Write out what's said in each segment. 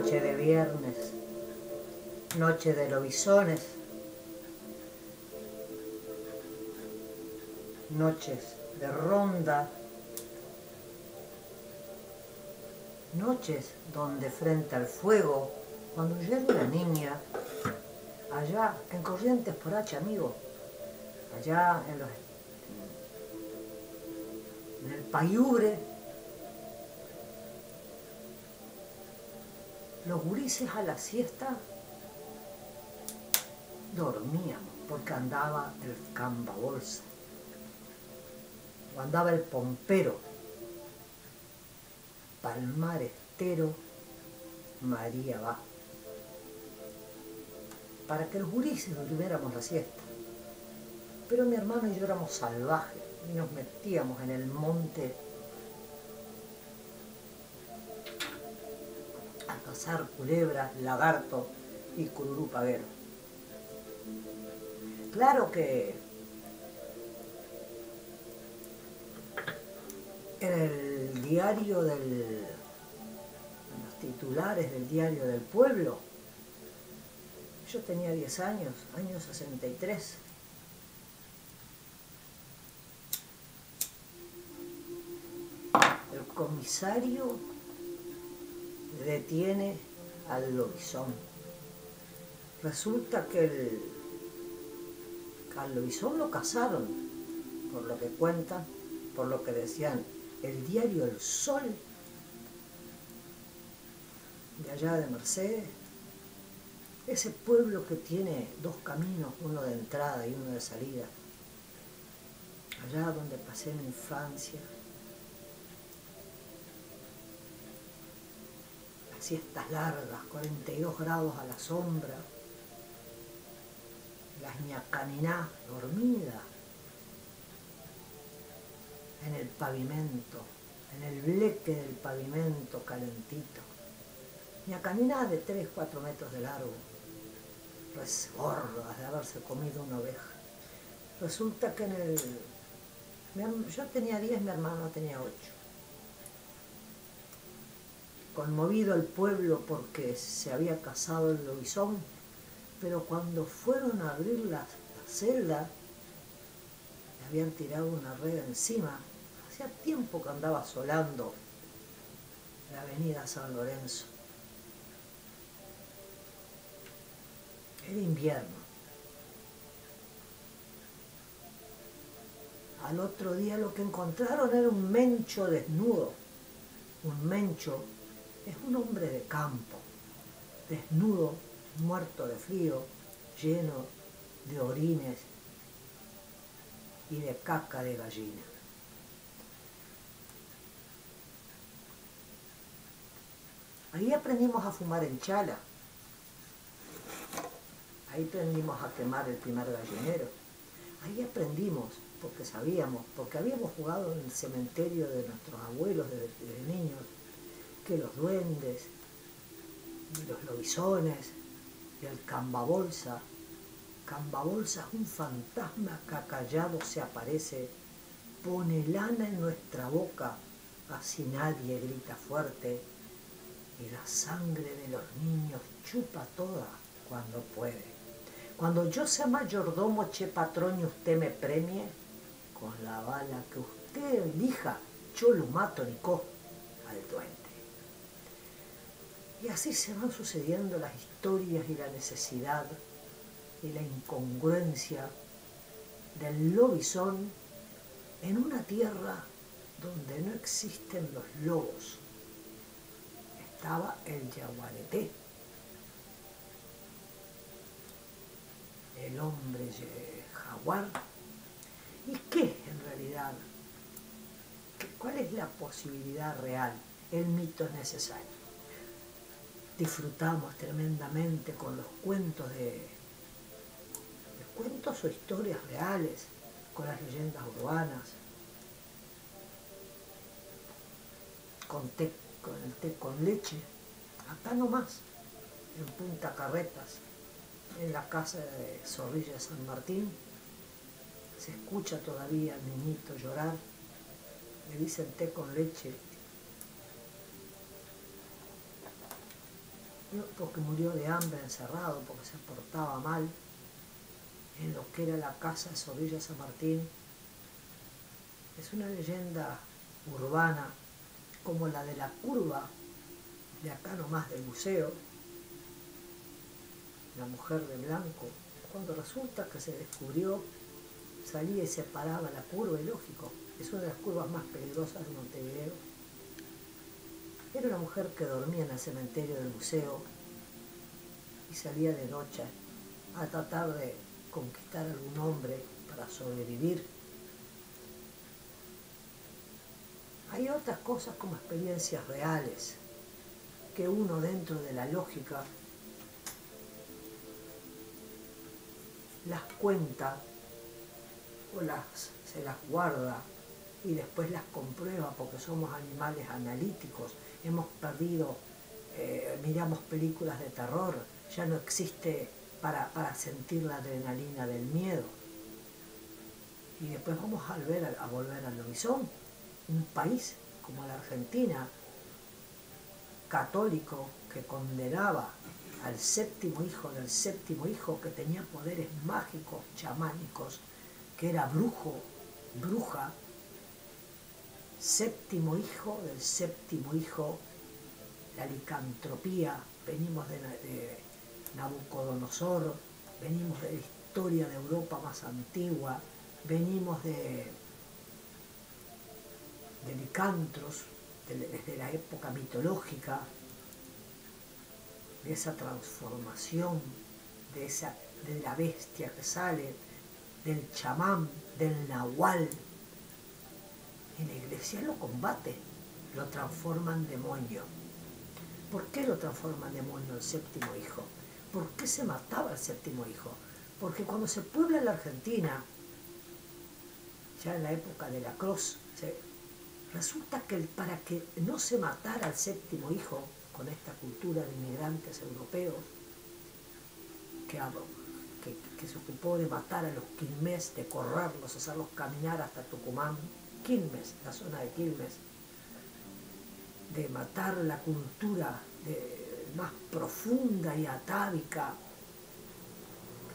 Noche de viernes, noche de lobisones, noches de ronda, noches donde frente al fuego, cuando yo era una niña, allá en Corrientes por H, amigo, allá en el Payubre, los gurises a la siesta dormíamos porque andaba el cambabolsa, o andaba el pompero, Palmar Estero, María va, para que los gurises durmiéramos la siesta. Pero mi hermano y yo éramos salvajes y nos metíamos en el monte a cazar culebras, lagartos y cururú paguero. Claro que en el diario en los titulares del diario del pueblo, yo tenía 10 años, año 63. El comisario detiene al lobizón. Resulta que al lobizón lo cazaron, por lo que cuentan, por lo que decían el diario El Sol, de allá de Mercedes, ese pueblo que tiene dos caminos, uno de entrada y uno de salida, allá donde pasé mi infancia, las siestas largas, 42 grados a la sombra, las ñacaninás dormidas en el pavimento, en el bleque del pavimento calentito, ñacaninás de 3-4 metros de largo, gordas de haberse comido una oveja. Resulta que yo tenía 10, mi hermano tenía 8. Conmovido el pueblo porque se había cazado el lobizón, pero cuando fueron a abrir la celda, le habían tirado una red encima. Hacía tiempo que andaba asolando la avenida San Lorenzo. Era invierno. Al otro día lo que encontraron era un mencho desnudo. Un mencho es un hombre de campo, desnudo, muerto de frío, lleno de orines y de caca de gallina. Ahí aprendimos a fumar en chala. Ahí aprendimos a quemar el primer gallinero. Ahí aprendimos, porque sabíamos, porque habíamos jugado en el cementerio de nuestros abuelos de niños, que los duendes, y los lobisones, y el cambabolsa. Cambabolsa es un fantasma que acallado se aparece, pone lana en nuestra boca, así nadie grita fuerte, y la sangre de los niños chupa toda cuando puede. Cuando yo sea mayordomo, che patrón, y usted me premie, con la bala que usted elija, yo lo mato, Nico, al duende. Y así se van sucediendo las historias y la necesidad y la incongruencia del lobizón en una tierra donde no existen los lobos. Estaba el yaguareté, el hombre jaguar. ¿Y qué es en realidad? ¿Cuál es la posibilidad real? El mito es necesario. Disfrutamos tremendamente con los cuentos cuentos o historias reales, con las leyendas urbanas, con el té con leche, acá nomás, en Punta Carretas, en la casa de Zorrilla de San Martín, se escucha todavía al niñito llorar, le dicen té con leche. porque murió de hambre encerrado, porque se portaba mal en lo que era la casa de Zorrilla San Martín. Es una leyenda urbana como la de la curva de acá nomás del buceo, la mujer de blanco, cuando resulta que se descubrió, salía y se paraba la curva, y lógico, es una de las curvas más peligrosas de Montevideo. Era una mujer que dormía en el cementerio del buceo y salía de noche a tratar de conquistar a algún hombre para sobrevivir. Hay otras cosas como experiencias reales que uno dentro de la lógica las cuenta o se las guarda y después las comprueba porque somos animales analíticos. Hemos perdido, miramos películas de terror, ya no existe para sentir la adrenalina del miedo. Y después vamos a volver al lobizón, un país como la Argentina, católico, que condenaba al séptimo hijo del séptimo hijo, que tenía poderes mágicos, chamánicos, que era bruja, séptimo hijo del séptimo hijo, la licantropía, venimos de Nabucodonosor, venimos de la historia de Europa más antigua, venimos de licantros, desde la época mitológica, de esa transformación, de la bestia que sale, del chamán, del nahual. Y la iglesia lo combate, lo transforma en demonio. ¿Por qué lo transforma en demonio el séptimo hijo? ¿Por qué se mataba el séptimo hijo? Porque cuando se puebla la Argentina, ya en la época de la Cruz, resulta que para que no se matara al séptimo hijo, con esta cultura de inmigrantes europeos, que se ocupó de matar a los Quilmes, de correrlos, hacerlos caminar hasta Tucumán, Quilmes, la zona de Quilmes, de matar la cultura más profunda y atávica,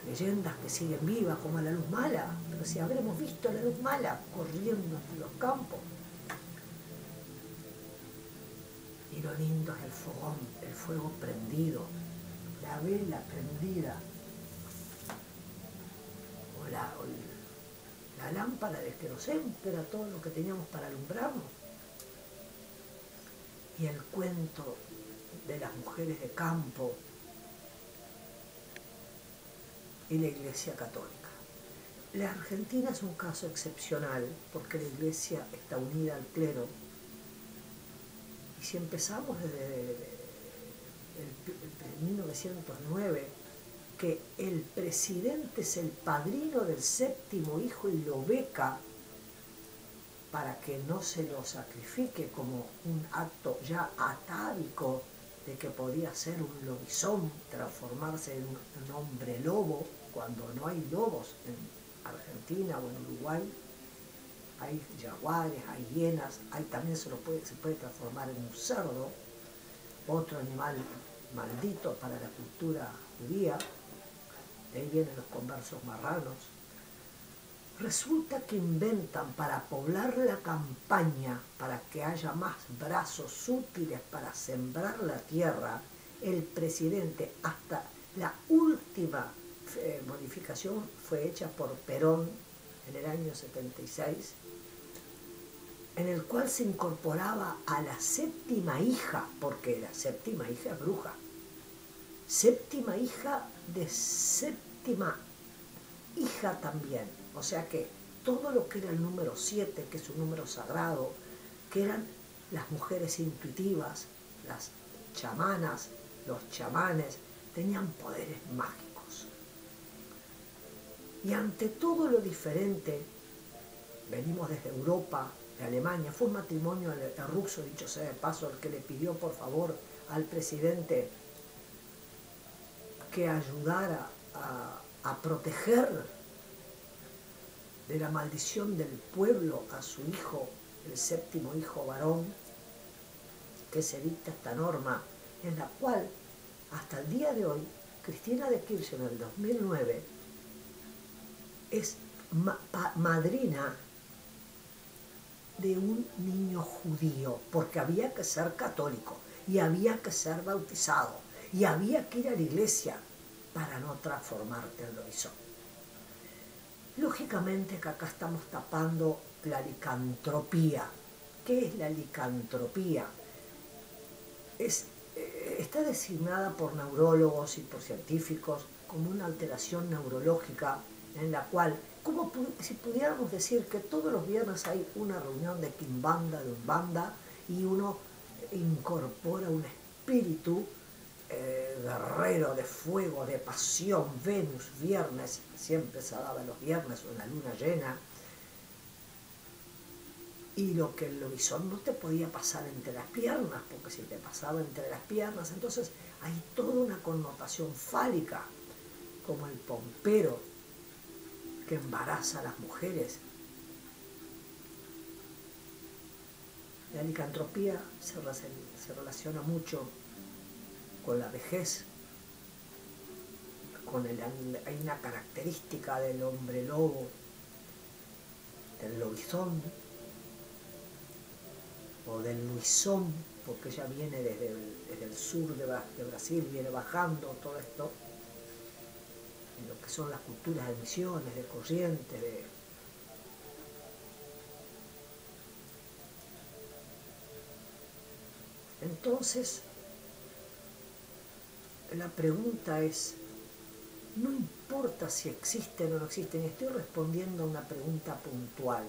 leyendas que siguen vivas, como la luz mala, pero si habremos visto la luz mala corriendo en los campos. Y lo lindo es el fogón, el fuego prendido, la vela prendida, o la lámpara de querosén, que era todo lo que teníamos para alumbrarnos. Y el cuento de las mujeres de campo y la Iglesia Católica. La Argentina es un caso excepcional porque la Iglesia está unida al clero. Y si empezamos desde 1909, que el presidente es el padrino del séptimo hijo y lo beca para que no se lo sacrifique como un acto ya atávico de que podía ser un lobizón, transformarse en un hombre lobo, cuando no hay lobos en Argentina o en Uruguay. Hay jaguares, hay hienas, también se puede transformar en un cerdo, otro animal maldito para la cultura judía. De ahí vienen los conversos marranos. Resulta que inventan para poblar la campaña, para que haya más brazos útiles para sembrar la tierra, el presidente, hasta la última modificación fue hecha por Perón en el año 76, en el cual se incorporaba a la séptima hija, porque la séptima hija es bruja, séptima hija de séptima hija también, o sea que todo lo que era el número 7, que es un número sagrado, que eran las mujeres intuitivas, las chamanas, los chamanes, tenían poderes mágicos. Y ante todo lo diferente, venimos desde Europa, de Alemania, fue un matrimonio ruso, dicho sea de paso, el que le pidió por favor al presidente que ayudara a proteger de la maldición del pueblo a su hijo, el séptimo hijo varón, que se dicta esta norma en la cual hasta el día de hoy, Cristina de Kirchner en el 2009 es madrina de un niño judío, porque había que ser católico, y había que ser bautizado, y había que ir a la iglesia para no transformarte en lo hizo. Lógicamente que acá estamos tapando la licantropía. ¿Qué es la licantropía? Está designada por neurólogos y por científicos como una alteración neurológica en la cual, como si pudiéramos decir que todos los viernes hay una reunión de quimbanda, de umbanda, y uno incorpora un espíritu guerrero, de fuego, de pasión. Venus, viernes, siempre se daba los viernes o en la luna llena, y lo que el lobizón no te podía pasar entre las piernas, porque si te pasaba entre las piernas, entonces hay toda una connotación fálica, como el pompero que embaraza a las mujeres. La licantropía se relaciona mucho con la vejez, hay una característica del hombre lobo, del lobizón, o del luisón, porque ella viene desde el sur de Brasil, viene bajando todo esto, en lo que son las culturas de Misiones, de Corrientes, Entonces, la pregunta es, no importa si existen o no existen, estoy respondiendo a una pregunta puntual.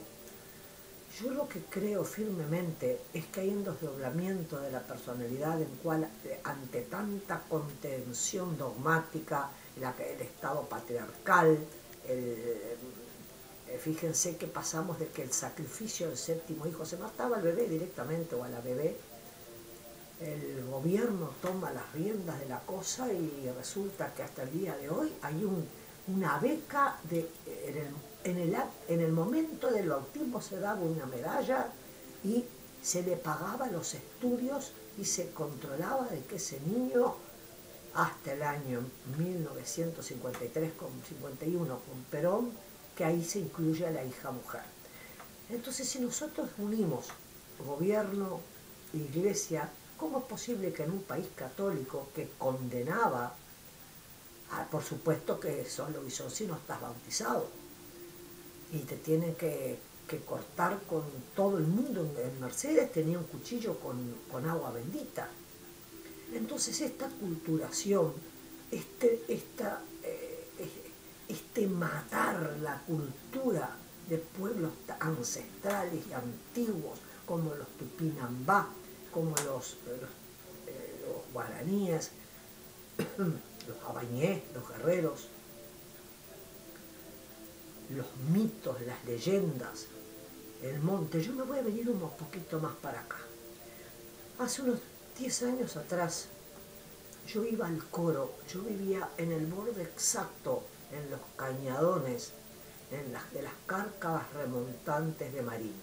Yo lo que creo firmemente es que hay un desdoblamiento de la personalidad en cual, ante tanta contención dogmática, el Estado patriarcal, fíjense que pasamos de que el sacrificio del séptimo hijo se mataba al bebé directamente o a la bebé, el gobierno toma las riendas de la cosa y resulta que hasta el día de hoy hay una beca en el momento del bautismo se daba una medalla y se le pagaba los estudios y se controlaba de que ese niño hasta el año 1953 con 51 con Perón, que ahí se incluye a la hija mujer. Entonces, si nosotros unimos gobierno, iglesia, ¿cómo es posible que en un país católico que condenaba, por supuesto que solo y si no estás bautizado, y te tienen que cortar con todo el mundo? En Mercedes tenía un cuchillo con agua bendita. Entonces esta culturación, matar la cultura de pueblos ancestrales y antiguos como los tupinambá, como los guaraníes, los abañés, los guerreros, los mitos, las leyendas, el monte. Yo me voy a venir un poquito más para acá. Hace unos 10 años atrás yo iba al coro, yo vivía en el borde exacto, en los cañadones, de las cárcavas remontantes de Marindia.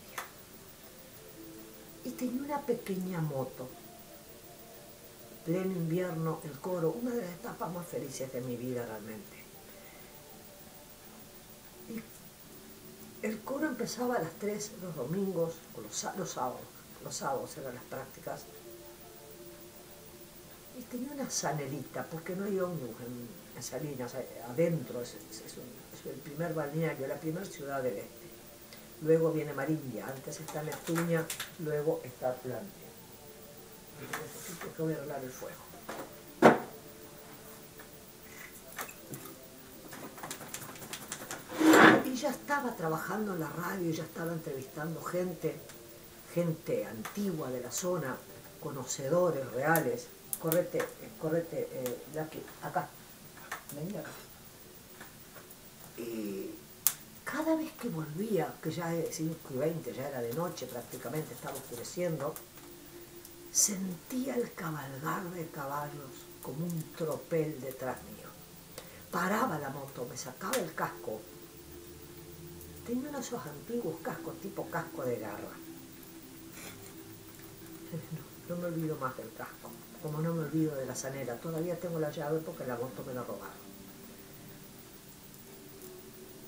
Y tenía una pequeña moto. Pleno invierno, el coro, una de las etapas más felices de mi vida realmente. Y el coro empezaba a las 3 los domingos, o los sábados eran las prácticas. Y tenía una zanelita, porque no hay ómnibus en Salinas, adentro es el primer balneario, la primera ciudad del este. Luego viene Marindia, antes está Neptunia, luego está Atlántida. Que voy a arreglar el fuego. Y ya estaba trabajando en la radio, ya estaba entrevistando gente antigua de la zona, conocedores reales. Correte, acá, vení acá. Y cada vez que volvía, que ya es 5:20, ya era de noche prácticamente, estaba oscureciendo, sentía el cabalgar de caballos como un tropel detrás mío. Paraba la moto, me sacaba el casco. Tenía unos antiguos cascos, tipo casco de garra. No me olvido más del casco, como no me olvido de la zanera. Todavía tengo la llave porque la moto me la robaron.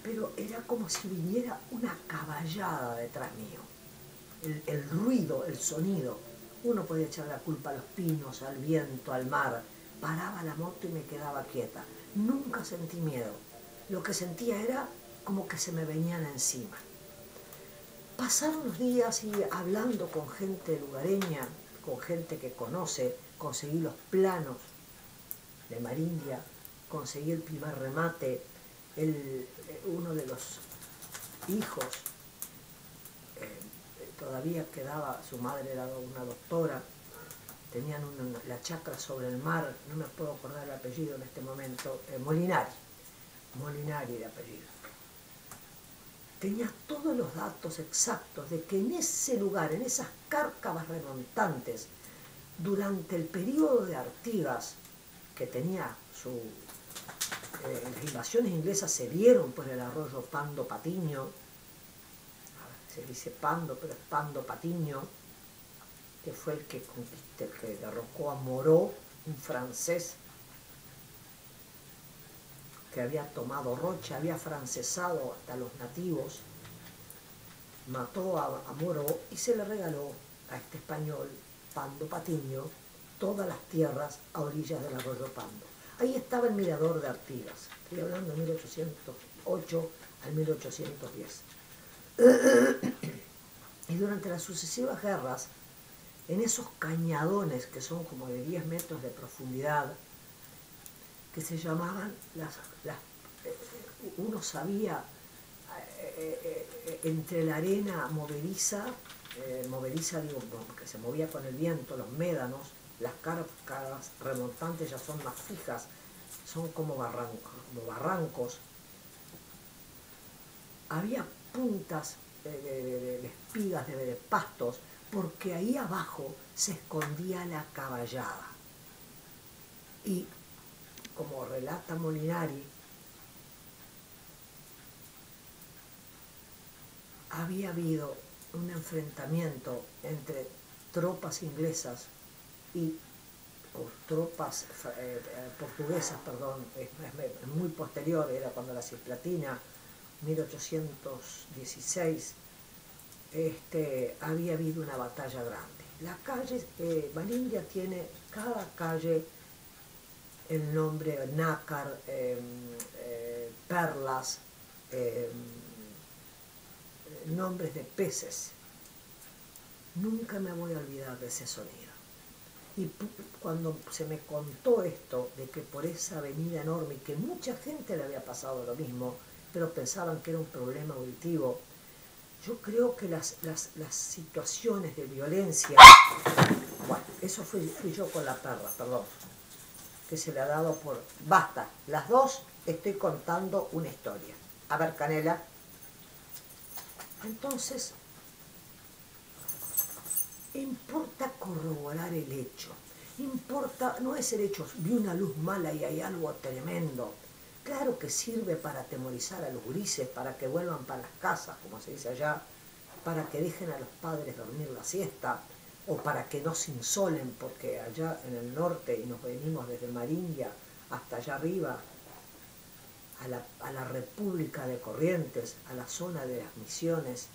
Pero era como si viniera una caballada detrás mío. El ruido, el sonido. Uno podía echar la culpa a los pinos, al viento, al mar. Paraba la moto y me quedaba quieta. Nunca sentí miedo. Lo que sentía era como que se me venían encima. Pasaron los días y hablando con gente lugareña, con gente que conoce, conseguí los planos de Marindia, conseguí el primer remate, uno de los hijos todavía quedaba, su madre era una doctora, tenían la chacra sobre el mar, no me puedo acordar el apellido en este momento, Molinari de apellido. Tenía todos los datos exactos de que en ese lugar, en esas cárcavas remontantes, durante el periodo de Artigas, que tenía las invasiones inglesas se dieron por el arroyo Pando Patiño, se dice Pando, pero es Pando Patiño, que fue el que derrocó a Moreau, un francés que había tomado Rocha, había francesado hasta los nativos, mató a Moreau y se le regaló a este español, Pando Patiño, todas las tierras a orillas del arroyo Pando. Ahí estaba el mirador de Artigas, estoy hablando de 1808 al 1810. Y durante las sucesivas guerras, en esos cañadones que son como de 10 metros de profundidad, que se llamaban uno sabía entre la arena movediza digo, que se movía con el viento, los médanos, las cárcavas remontantes ya son más fijas, son como barrancos. Había puntas de espigas, de pastos, porque ahí abajo se escondía la caballada. Y, como relata Molinari, había habido un enfrentamiento entre tropas inglesas y tropas portuguesas, perdón, es muy posterior, era cuando la Cisplatina, 1816, había habido una batalla grande. La calle, Marindia tiene cada calle el nombre nácar, perlas, nombres de peces. Nunca me voy a olvidar de ese sonido. Y cuando se me contó esto, de que por esa avenida enorme, y que mucha gente le había pasado lo mismo, pero pensaban que era un problema auditivo, yo creo que las situaciones de violencia, bueno, eso fui yo con la perra, perdón, que se le ha dado por... Basta, las dos estoy contando una historia. A ver, Canela. Entonces, importa corroborar el hecho. Importa, no es el hecho, vi una luz mala y hay algo tremendo. Claro que sirve para atemorizar a los gurises, para que vuelvan para las casas, como se dice allá, para que dejen a los padres dormir la siesta, o para que no se insolen, porque allá en el norte, y nos venimos desde Marindia hasta allá arriba, a la República de Corrientes, a la zona de las Misiones,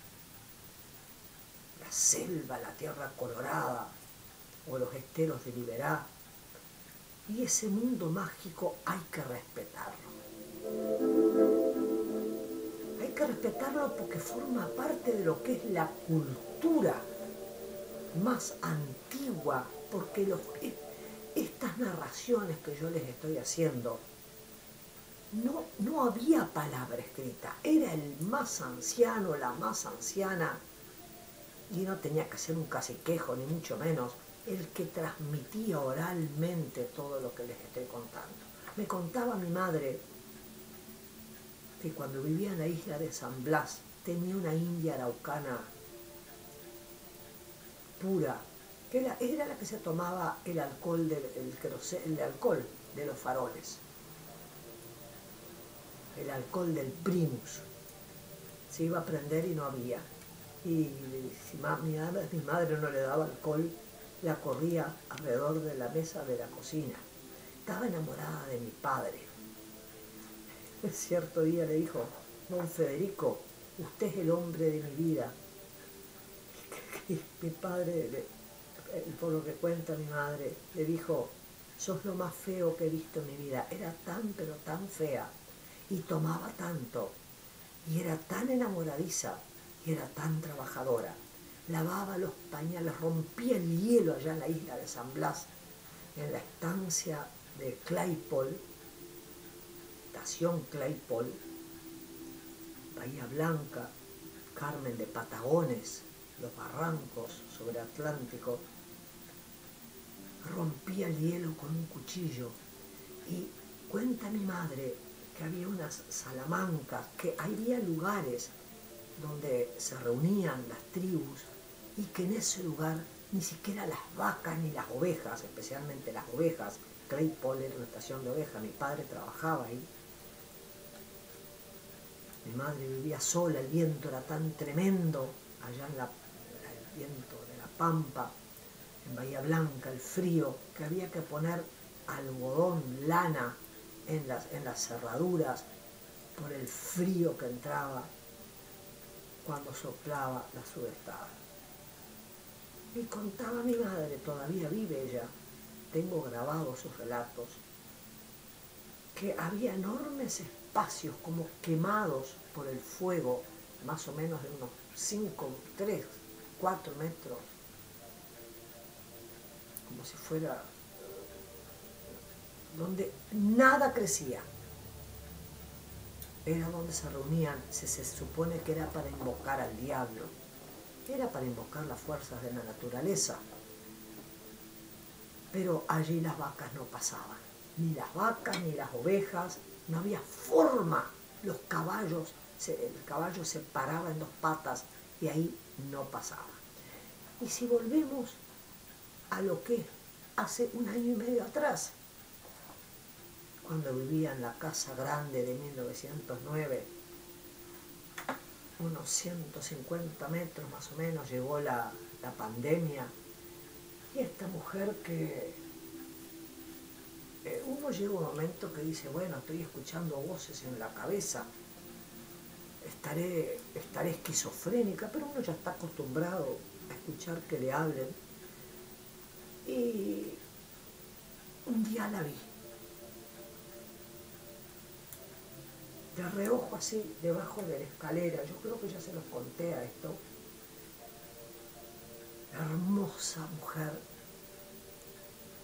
la selva, la tierra colorada, o los esteros de Liberá. Y ese mundo mágico hay que respetarlo. Hay que respetarlo porque forma parte de lo que es la cultura más antigua, porque estas narraciones que yo les estoy haciendo, no había palabra escrita, era el más anciano, la más anciana, y no tenía que ser un caciquejo, ni mucho menos, el que transmitía oralmente todo lo que les estoy contando. Me contaba mi madre que cuando vivía en la isla de San Blas tenía una india araucana pura, que era la que se tomaba el alcohol, el alcohol de los faroles, el alcohol del primus. Se iba a prender y no había. Y si mi madre no le daba alcohol, la corría alrededor de la mesa de la cocina. Estaba enamorada de mi padre. Cierto día le dijo: don Federico, usted es el hombre de mi vida. Y mi padre, por lo que cuenta mi madre, le dijo: sos lo más feo que he visto en mi vida. Era tan, pero tan fea, y tomaba tanto, y era tan enamoradiza, y era tan trabajadora. Lavaba los pañales, rompía el hielo allá en la isla de San Blas, en la estancia de Claypole, estación Claypole, Bahía Blanca, Carmen de Patagones, los barrancos sobre Atlántico. Rompía el hielo con un cuchillo. Y cuenta mi madre que había unas salamancas, que había lugares donde se reunían las tribus, y que en ese lugar ni siquiera las vacas ni las ovejas, especialmente las ovejas, Claypole era una estación de ovejas, mi padre trabajaba ahí. Mi madre vivía sola, el viento era tan tremendo allá el viento de la Pampa, en Bahía Blanca, el frío, que había que poner algodón, lana en las cerraduras por el frío que entraba cuando soplaba la sudestada. Y contaba mi madre, todavía vive ella, tengo grabados sus relatos, que había enormes espacios como quemados por el fuego, más o menos de unos 5, 3, 4 metros, como si fuera, donde nada crecía. Era donde se reunían, se supone que era para invocar al diablo, era para invocar las fuerzas de la naturaleza. Pero allí las vacas no pasaban, ni las vacas ni las ovejas, no había forma. Los caballos, el caballo se paraba en 2 patas y ahí no pasaba. Y si volvemos a lo que hace 1 año y medio atrás, cuando vivía en la casa grande de 1909, unos 150 metros más o menos, llegó la pandemia, y esta mujer que uno llega un momento que dice, bueno, estoy escuchando voces en la cabeza, estaré esquizofrénica, pero uno ya está acostumbrado a escuchar que le hablen. Y un día la vi, de reojo así, debajo de la escalera. Yo creo que ya se los conté a esto. Hermosa mujer,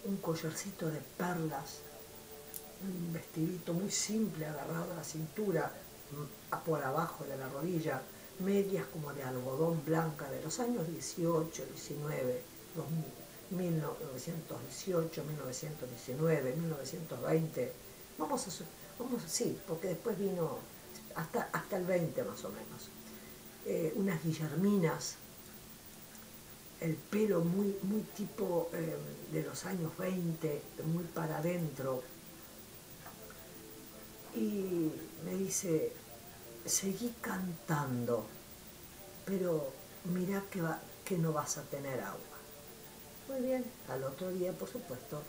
un collarcito de perlas, un vestidito muy simple agarrado a la cintura, por abajo de la rodilla, medias como de algodón blanca de los años 18, 19, 1918, 1919, 1920, sí, porque después vino hasta el 20 más o menos. Unas guillerminas, el pelo muy tipo de los años 20, muy para adentro. Y me dice, seguí cantando, pero mirá que no vas a tener agua. Muy bien, al otro día, por supuesto,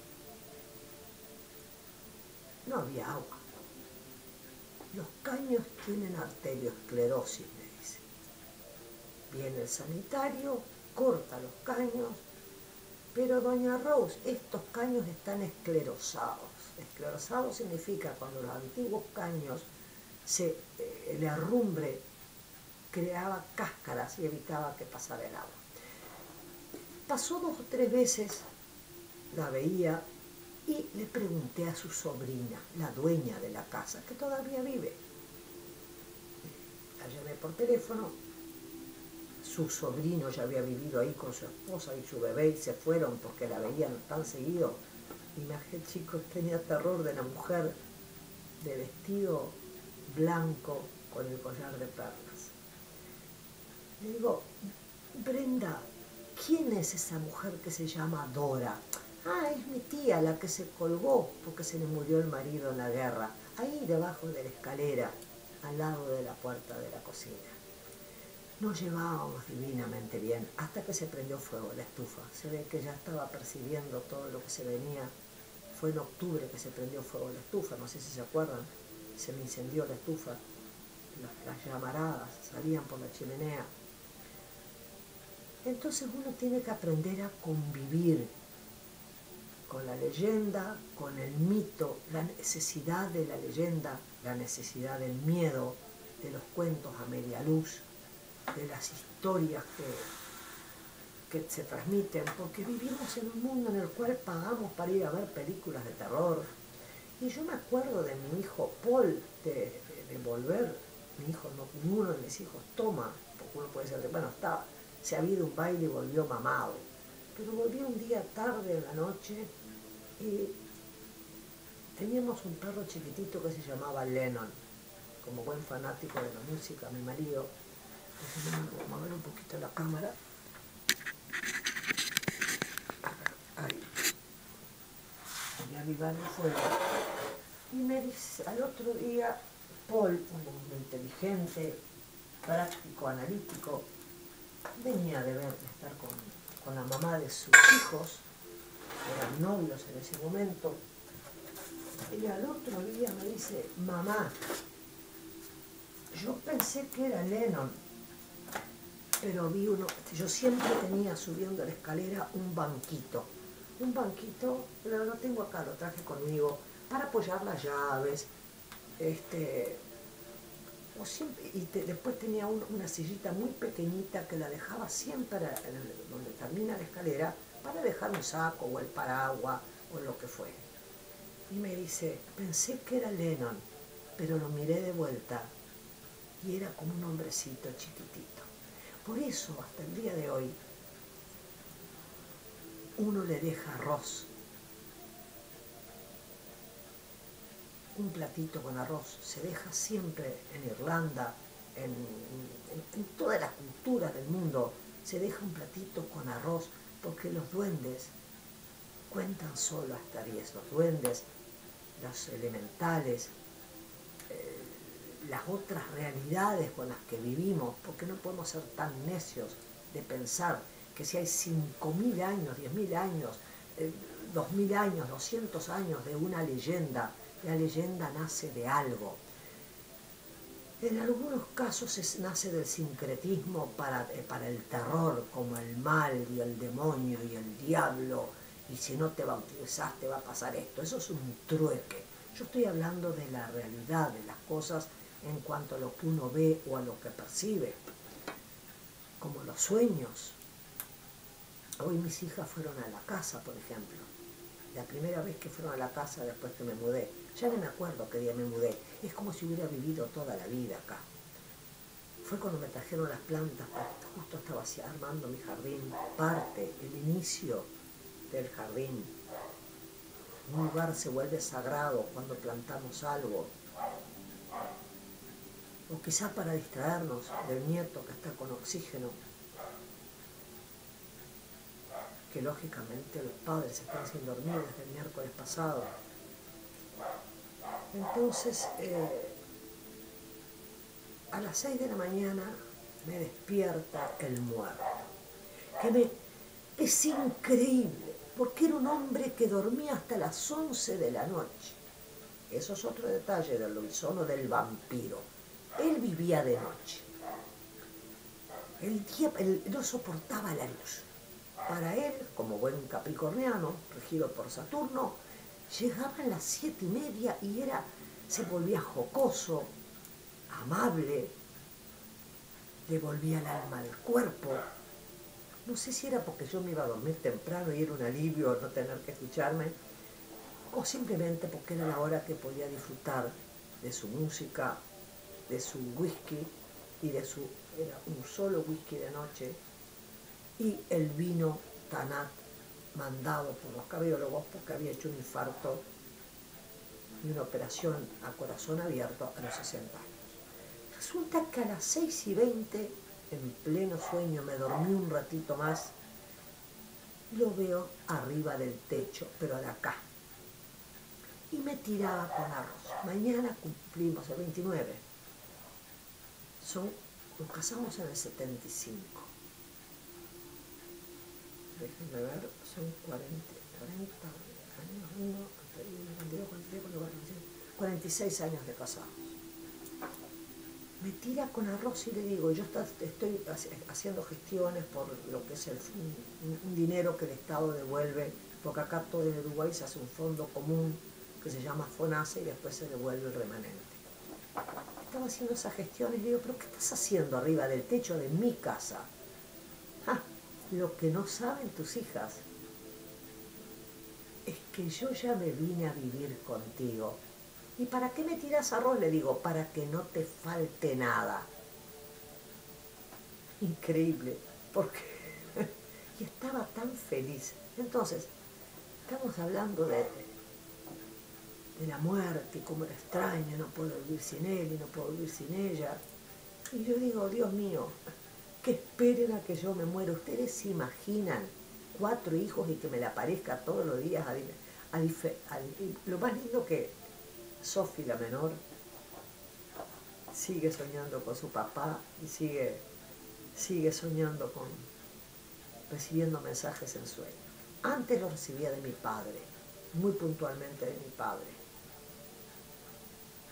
no había agua. Los caños tienen arteriosclerosis, me dice. Viene el sanitario, corta los caños, pero doña Rose, estos caños están esclerosados. Esclerosado significa cuando los antiguos caños, el herrumbre creaba cáscaras y evitaba que pasara el agua. Pasó 2 o 3 veces, la veía, y le pregunté a su sobrina, la dueña de la casa, que todavía vive. La llamé por teléfono, su sobrino ya había vivido ahí con su esposa y su bebé y se fueron porque la veían tan seguido. Imagínate, chicos, tenía terror de la mujer de vestido blanco con el collar de perlas. Le digo, Brenda, ¿quién es esa mujer que se llama Dora? Ah, es mi tía, la que se colgó porque se le murió el marido en la guerra, ahí debajo de la escalera, al lado de la puerta de la cocina. Nos llevábamos divinamente bien hasta que se prendió fuego la estufa. Se ve que ya estaba percibiendo todo lo que se venía. Fue en octubre que se prendió fuego la estufa, no sé si se acuerdan. Se me incendió la estufa. Las llamaradas salían por la chimenea. Entonces uno tiene que aprender a convivir con la leyenda, con el mito, la necesidad de la leyenda, la necesidad del miedo, de los cuentos a media luz, de las historias que se transmiten, porque vivimos en un mundo en el cual pagamos para ir a ver películas de terror. Y yo me acuerdo de mi hijo Paul, de volver, mi hijo, no, ninguno de mis hijos toma, porque uno puede ser, bueno, se ha habido un baile y volvió mamado, pero volví un día tarde en la noche y teníamos un perro chiquitito que se llamaba Lennon, como buen fanático de la música, mi marido. Vamos a mover un poquito la cámara. Ahí. Voy a avivar el fuego. Y me dice, al otro día, Paul, un hombre inteligente, práctico, analítico, venía de estar con la mamá de sus hijos, eran novios en ese momento, y al otro día me dice, mamá, yo pensé que era Lennon, pero vi uno, yo siempre tenía subiendo la escalera un banquito, pero lo tengo acá, lo traje conmigo, para apoyar las llaves, después tenía una sillita muy pequeñita que la dejaba siempre donde termina la escalera para dejar un saco o el paraguas o lo que fuera. Y me dice, pensé que era Lennon, pero lo miré de vuelta y era como un hombrecito chiquitito. Por eso, hasta el día de hoy, uno le deja arroz, un platito con arroz, se deja siempre en Irlanda, en toda la cultura del mundo, se deja un platito con arroz, porque los duendes cuentan solo hasta 10, los duendes, los elementales, las otras realidades con las que vivimos, porque no podemos ser tan necios de pensar que si hay 5.000 años, 10.000 años, 2.000 años, 200 años de una leyenda, la leyenda nace de algo. En algunos casos nace del sincretismo para el terror, como el mal y el demonio y el diablo, y si no te bautizás te va a pasar esto. Eso es un trueque. Yo estoy hablando de la realidad, de las cosas en cuanto a lo que uno ve o a lo que percibe, como los sueños. Hoy mis hijas fueron a la casa, por ejemplo. La primera vez que fueron a la casa después que me mudé, ya no me acuerdo qué día me mudé, es como si hubiera vivido toda la vida acá. Fue cuando me trajeron las plantas, justo estaba así armando mi jardín, el inicio del jardín. Un lugar se vuelve sagrado cuando plantamos algo. O quizás para distraernos del nieto que está con oxígeno, que lógicamente los padres están sin dormir desde el miércoles pasado. Entonces, a las 6 de la mañana me despierta el muerto, es increíble, porque era un hombre que dormía hasta las 11 de la noche. Eso es otro detalle del lobizón o del vampiro. Él vivía de noche. Él no soportaba la luz. Para él, como buen capricorniano, regido por Saturno, llegaban las 7:30 y se volvía jocoso, amable, le volvía el alma al cuerpo. No sé si era porque yo me iba a dormir temprano y era un alivio no tener que escucharme, o simplemente porque era la hora que podía disfrutar de su música, de su whisky, era un solo whisky de noche, y el vino Tanat mandado por los cardiólogos porque había hecho un infarto y una operación a corazón abierto a los 60 años. Resulta que a las 6:20, en pleno sueño, me dormí un ratito más, lo veo arriba del techo, pero de acá. Y me tiraba con arroz. Mañana cumplimos el 29. Son Nos casamos en el 75. Déjenme ver, son 46 años de casados. Me tira con arroz y le digo, yo estoy haciendo gestiones por lo que es un dinero que el Estado devuelve, porque acá todo en Uruguay se hace un fondo común que se llama FONASA y después se devuelve el remanente. Estaba haciendo esas gestiones y le digo, ¿pero qué estás haciendo arriba del techo de mi casa? Ah, lo que no saben tus hijas es que yo ya me vine a vivir contigo. ¿Y para qué me tiras arroz? Le digo, para que no te falte nada. Increíble, porque y estaba tan feliz. Entonces, estamos hablando de la muerte, cómo era extraño, no puedo vivir sin él y no puedo vivir sin ella. Y yo digo, Dios mío, que esperen a que yo me muera. ¿Ustedes se imaginan 4 hijos y que me le aparezca todos los días? Lo más lindo que Sofi, la menor, sigue soñando con su papá y sigue soñando con recibiendo mensajes en sueño. Antes lo recibía de mi padre, muy puntualmente de mi padre,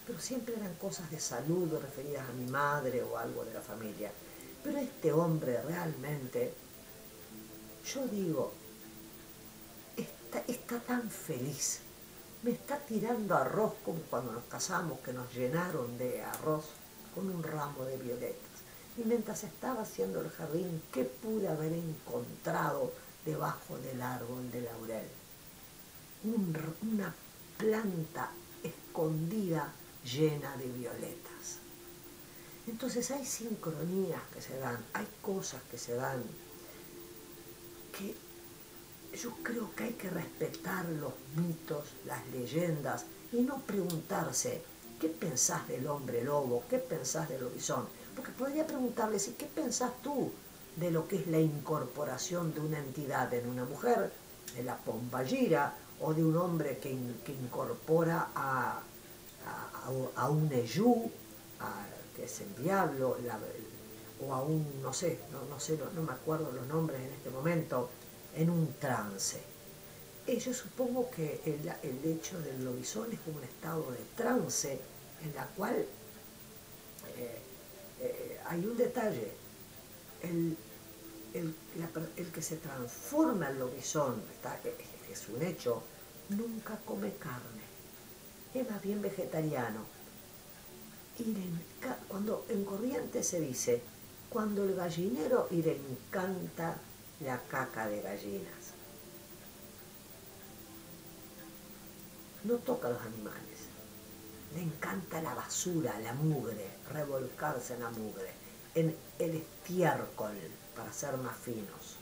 pero siempre eran cosas de salud referidas a mi madre o algo de la familia. Pero este hombre realmente, yo digo, está tan feliz. Me está tirando arroz como cuando nos casamos, que nos llenaron de arroz con un ramo de violetas. Y mientras estaba haciendo el jardín, ¿qué pude haber encontrado debajo del árbol de laurel? Una planta escondida llena de violetas. Entonces hay sincronías que se dan, hay cosas que se dan, que yo creo que hay que respetar los mitos, las leyendas, y no preguntarse, ¿qué pensás del hombre lobo? ¿Qué pensás del lobizón? Porque podría preguntarles, ¿y qué pensás tú de lo que es la incorporación de una entidad en una mujer, de la pombayira, o de un hombre que incorpora a un eyú, que es el diablo, o a un, no me acuerdo los nombres en este momento, en un trance? Yo supongo que el hecho del lobizón es como un estado de trance en la cual hay un detalle. El que se transforma en lobizón, es un hecho, nunca come carne, es más bien vegetariano. Y cuando en Corrientes se dice, cuando el gallinero y le encanta la caca de gallinas. No toca a los animales, le encanta la basura, la mugre, revolcarse en la mugre, en el estiércol, para ser más finos.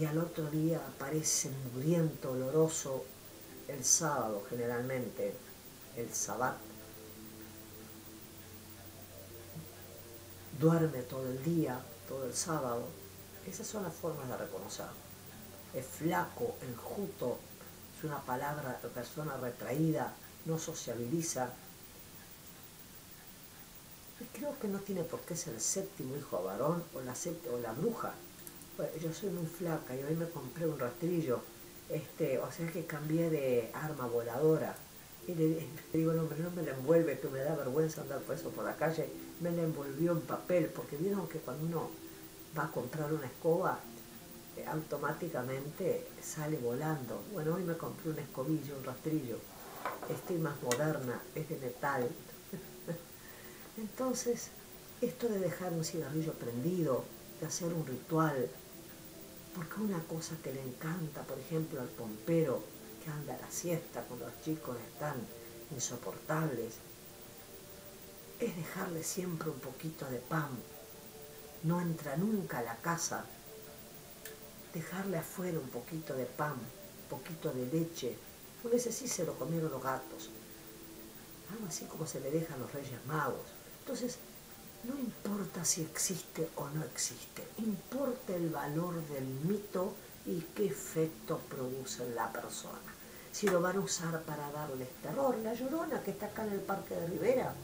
Y al otro día aparece mugriento, oloroso, el sábado generalmente, el sabbat. Duerme todo el día, todo el sábado. Esas son las formas de reconocerlo. Es flaco, enjuto, es una palabra de persona retraída, no sociabiliza. Y creo que no tiene por qué ser el séptimo hijo varón o la bruja. Bueno, yo soy muy flaca y hoy me compré un rastrillo, o sea que cambié de arma voladora. Y le digo, no, no me la envuelve, que me da vergüenza andar por eso por la calle. Me la envolvió en papel, porque vieron que cuando uno va a comprar una escoba, automáticamente sale volando. Bueno, hoy me compré una escobilla, un rastrillo. Estoy más moderna, es de metal. Entonces, esto de dejar un cigarrillo prendido, de hacer un ritual, porque una cosa que le encanta, por ejemplo, al pompero, que anda a la siesta cuando los chicos están insoportables, es dejarle siempre un poquito de pan. No entra nunca a la casa, dejarle afuera un poquito de pan, un poquito de leche. A veces sí se lo comieron los gatos, algo así como se le deja a los Reyes Magos. Entonces, no importa si existe o no existe, importa el valor del mito y qué efecto produce en la persona. Si lo van a usar para darles terror, la Llorona que está acá en el Parque de Rivera,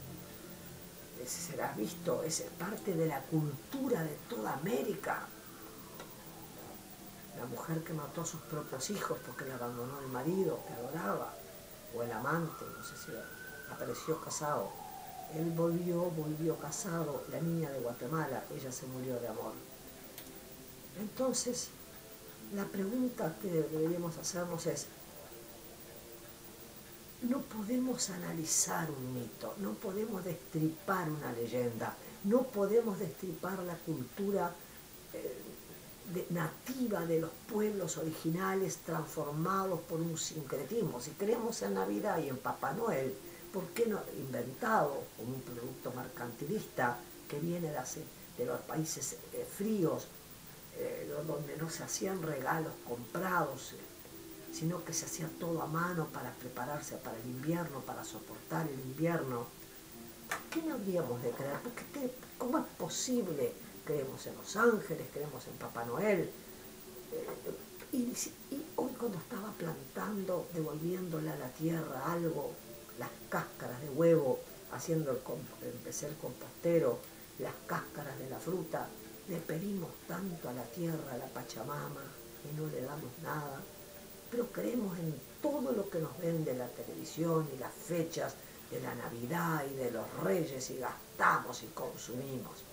será visto, es parte de la cultura de toda América. La mujer que mató a sus propios hijos porque le abandonó el marido que adoraba, o el amante, no sé si apareció casado. Él volvió casado, la niña de Guatemala, ella se murió de amor. Entonces, la pregunta que deberíamos hacernos es, no podemos analizar un mito, no podemos destripar una leyenda, no podemos destripar la cultura nativa de los pueblos originales transformados por un sincretismo. Si creemos en Navidad y en Papá Noel, ¿por qué no inventado como un producto mercantilista que viene de los países fríos, donde no se hacían regalos comprados, sino que se hacía todo a mano para prepararse para el invierno, para soportar el invierno? ¿Por qué no habríamos de creer? ¿Cómo es posible? Creemos en los ángeles, creemos en Papá Noel. Y hoy cuando estaba plantando, devolviéndole a la tierra algo, las cáscaras de huevo, empecé el compostero, las cáscaras de la fruta, le pedimos tanto a la tierra, a la Pachamama, y no le damos nada. Pero creemos en todo lo que nos vende la televisión y las fechas de la Navidad y de los Reyes, y gastamos y consumimos.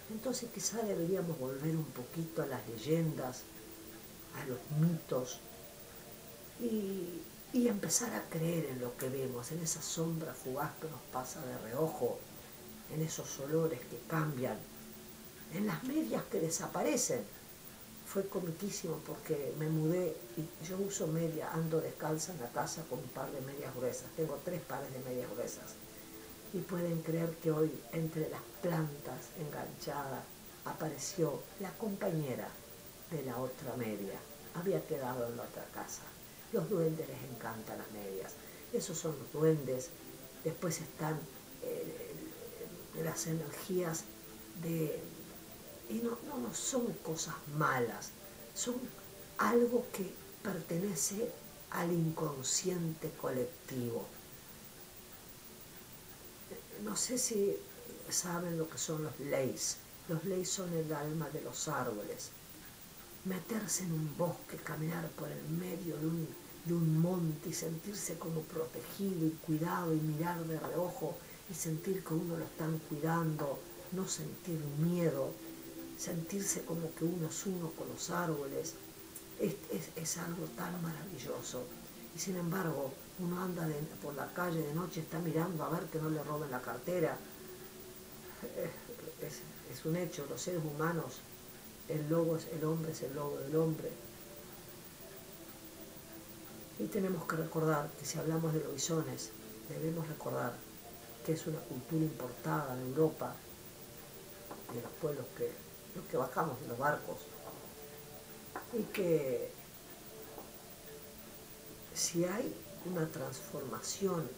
Entonces quizá deberíamos volver un poquito a las leyendas, a los mitos, y empezar a creer en lo que vemos, en esa sombra fugaz que nos pasa de reojo, en esos olores que cambian, en las medias que desaparecen. Fue comiquísimo porque me mudé y yo uso media, ando descalza en la casa con un par de medias gruesas. Tengo 3 pares de medias gruesas. Y pueden creer que hoy, entre las plantas enganchadas, apareció la compañera de la otra media. Había quedado en la otra casa. Los duendes les encantan las medias. Esos son los duendes. Después están las energías de... Y no son cosas malas, son algo que pertenece al inconsciente colectivo. No sé si saben lo que son los leis. Los leis son el alma de los árboles. Meterse en un bosque, caminar por el medio de un monte y sentirse como protegido y cuidado y mirar de reojo y sentir que uno lo están cuidando, no sentir miedo, sentirse como que uno es uno con los árboles, es algo tan maravilloso. Y sin embargo, uno anda por la calle de noche, está mirando a ver que no le roben la cartera. Es un hecho, los seres humanos, el lobo es el hombre, es el lobo del hombre. Y tenemos que recordar que si hablamos de lobisones, debemos recordar que es una cultura importada de Europa, de los pueblos que bajamos de los barcos, y que si hay una transformación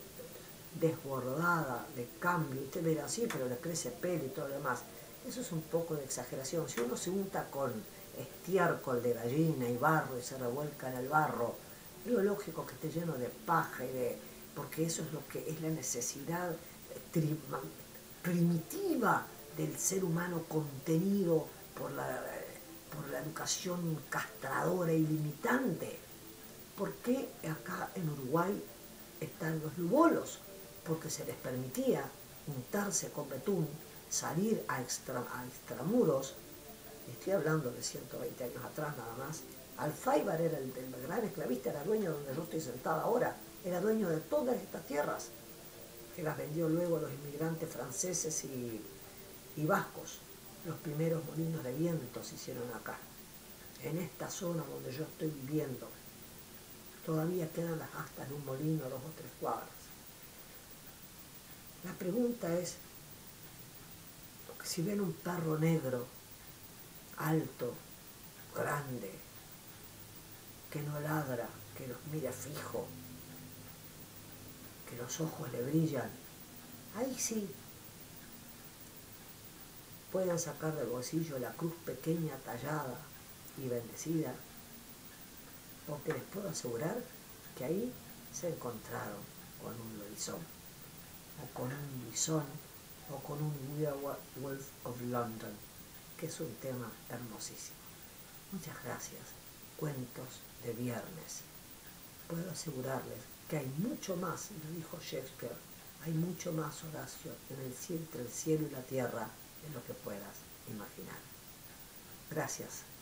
desbordada de cambio, usted dirá, sí, pero le crece pelo y todo lo demás, eso es un poco de exageración. Si uno se unta con estiércol de gallina y barro y se revuelca en el barro, es lo lógico que esté lleno de paja porque eso es lo que es la necesidad primitiva del ser humano, contenido por la educación castradora y limitante. ¿Por qué acá en Uruguay están los lubolos? Porque se les permitía untarse con betún, salir a extramuros. Estoy hablando de 120 años atrás nada más. Alfáibar era el gran esclavista, era dueño de donde yo estoy sentada ahora, era dueño de todas estas tierras, que las vendió luego a los inmigrantes franceses y vascos. Los primeros molinos de viento se hicieron acá, en esta zona donde yo estoy viviendo. Todavía quedan las astas de un molino a 2 o 3 cuadras. La pregunta es, si ven un perro negro, alto, grande, que no ladra, que los mira fijo, que los ojos le brillan, ahí sí pueden sacar del bolsillo la cruz pequeña tallada y bendecida, porque les puedo asegurar que ahí se encontraron con un lobizón, o con un bisón, o con un Werewolf of London, que es un tema hermosísimo. Muchas gracias. Cuentos de viernes. Puedo asegurarles que hay mucho más, lo dijo Shakespeare, hay mucho más, Horacio, entre el cielo y la tierra de lo que puedas imaginar. Gracias.